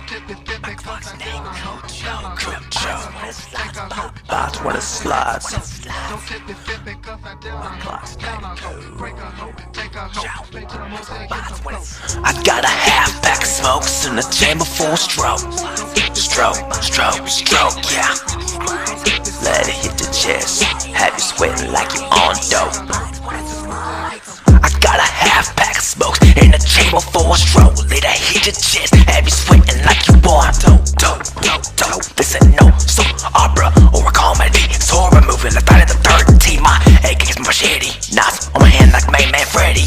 My Glock's name Cujo, Cujo. That's when it slides. My Glock's name Cujo. I got a half pack of smokes in the chamber for a stroke. Stroke, stroke, stroke, yeah. Let it hit the chest, have you sweating like you on dope. I got a half pack of smokes in the chamber for a stroke. Let it hit your chest, have you sweating like you on dope, dope, dope, dope. This ain't no soap opera or a comedy. It's horror movie like Friday the 13th. My AK is my machete, knives on my hand like main man Freddy.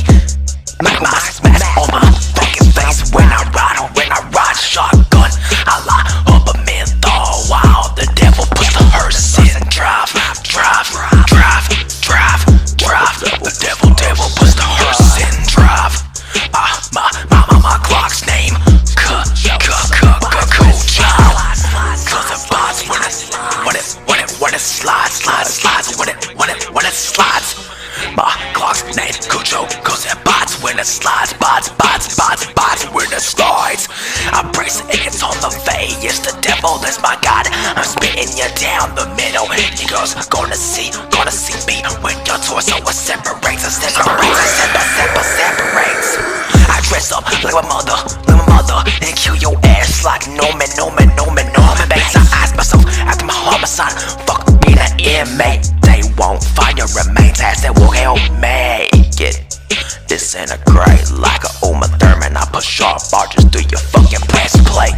My mask on my fucking face when I ride shotgun. I lie up a menthol while the devil puts the hearse in. Drive. The devil puts the hearse in. Drive. My Glock's name Cujo. Cause it bots when it slides. When it slides. My Glock's name Cujo, cause it bots when it slides, bots when it slides. I brace it, it's on the way, it's the devil, that's my God. I'm spitting you down the middle. You girls gonna see me when your torso separates. I dress up like my mother, and kill your ass like Norman Bates. I ask myself after my homicide, fuck me the inmate. They won't find your remains, as they will help make it disintegrate like a Uma Thurman. I put sharp barges through your fucking breastplate.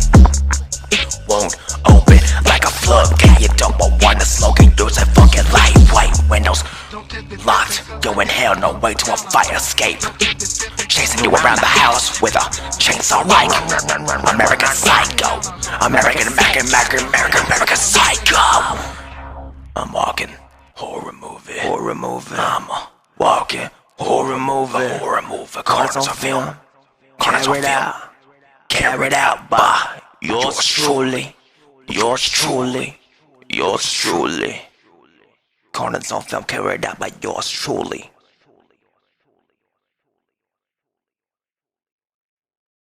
Won't open like a floodgate. You don't want to slogan, use a fucking lightweight. Windows locked, yo in hell, no way to a fire escape. Chasing you around the house with a chainsaw like American Psycho. American Psycho. I'm walking horror movie. I'm a walking horror movie. Cards on film. Carried out by yours truly. Cards on film carried out by yours truly.